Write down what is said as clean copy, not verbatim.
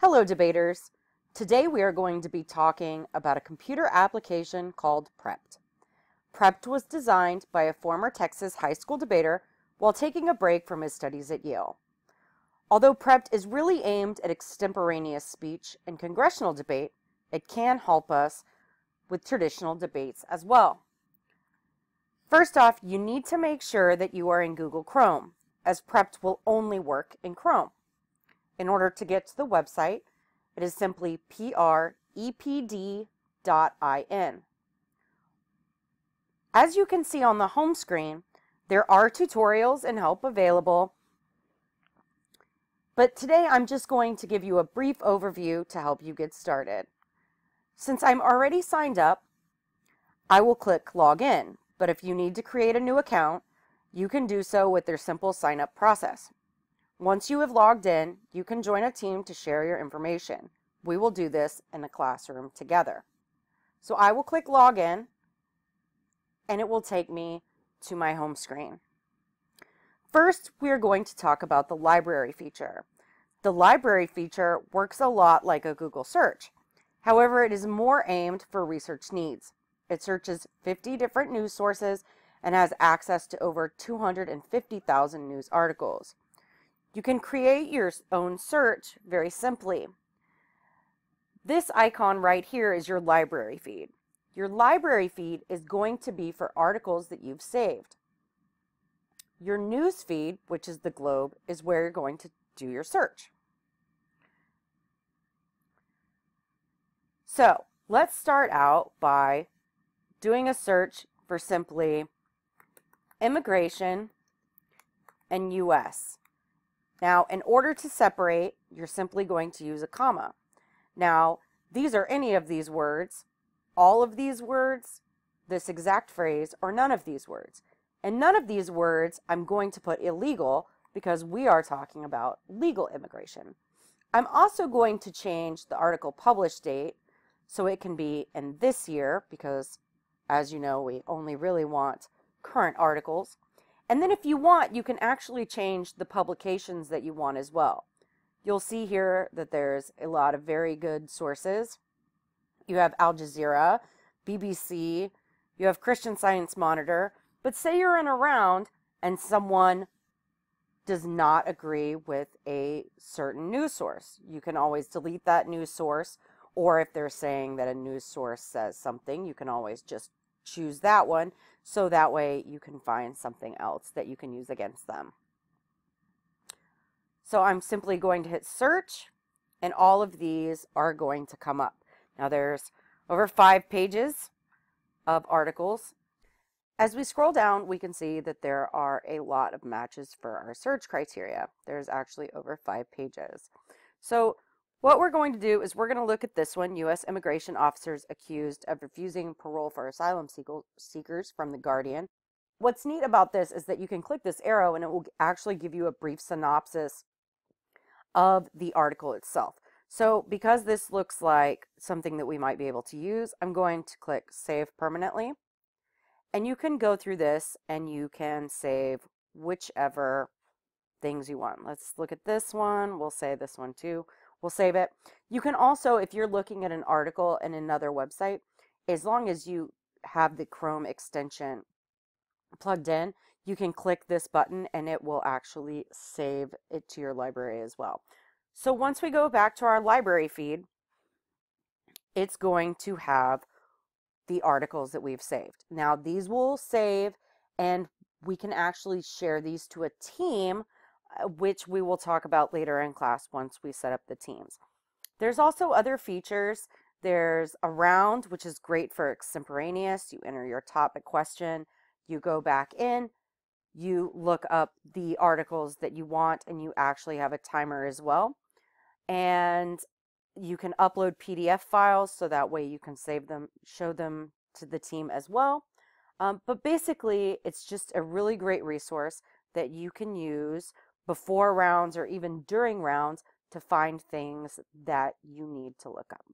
Hello, debaters. Today we are going to be talking about a computer application called Prepped. Prepped was designed by a former Texas high school debater while taking a break from his studies at Yale. Although Prepped is really aimed at extemporaneous speech and congressional debate, it can help us with traditional debates as well. First off, you need to make sure that you are in Google Chrome, as Prepped will only work in Chrome. In order to get to the website, it is simply prepd.in. As you can see on the home screen, there are tutorials and help available, but today I'm just going to give you a brief overview to help you get started. Since I'm already signed up, I will click Login, but if you need to create a new account, you can do so with their simple sign-up process. Once you have logged in, you can join a team to share your information. We will do this in a classroom together. So I will click Login, and it will take me to my home screen. First, we are going to talk about the library feature. The library feature works a lot like a Google search. However, it is more aimed for research needs. It searches 50 different news sources and has access to over 250,000 news articles. You can create your own search very simply. This icon right here is your library feed. Your library feed is going to be for articles that you've saved. Your news feed, which is the globe, is where you're going to do your search. So let's start out by doing a search for simply immigration and US. Now, in order to separate, you're simply going to use a comma. Now, these are any of these words, all of these words, this exact phrase, or none of these words. And none of these words, I'm going to put illegal because we are talking about legal immigration. I'm also going to change the article publish date so it can be in this year because, as you know, we only really want current articles. And then if you want, you can actually change the publications that you want as well. You'll see here that there's a lot of very good sources. You have Al Jazeera, BBC, you have Christian Science Monitor, but say you're in a round and someone does not agree with a certain news source. You can always delete that news source, or if they're saying that a news source says something, you can always just choose that one, so that way you can find something else that you can use against them. So I'm simply going to hit search, and all of these are going to come up. Now there's over 5 pages of articles. As we scroll down, we can see that there are a lot of matches for our search criteria. There's actually over 5 pages. So what we're going to do is we're going to look at this one, U.S. immigration officers accused of refusing parole for asylum seekers from The Guardian. What's neat about this is that you can click this arrow and it will actually give you a brief synopsis of the article itself. So because this looks like something that we might be able to use, I'm going to click Save Permanently. And you can go through this and you can save whichever things you want. Let's look at this one. We'll save this one too. We'll save it. You can also, if you're looking at an article in another website, as long as you have the Chrome extension plugged in, you can click this button and it will actually save it to your library as well. So once we go back to our library feed, it's going to have the articles that we've saved. Now these will save and we can actually share these to a team, which we will talk about later in class once we set up the teams. There's also other features. There's a round, which is great for extemporaneous. You enter your topic question, you go back in, you look up the articles that you want, and you actually have a timer as well. And you can upload PDF files so that way you can save them, show them to the team as well. But basically, it's just a really great resource that you can use before rounds or even during rounds to find things that you need to look up.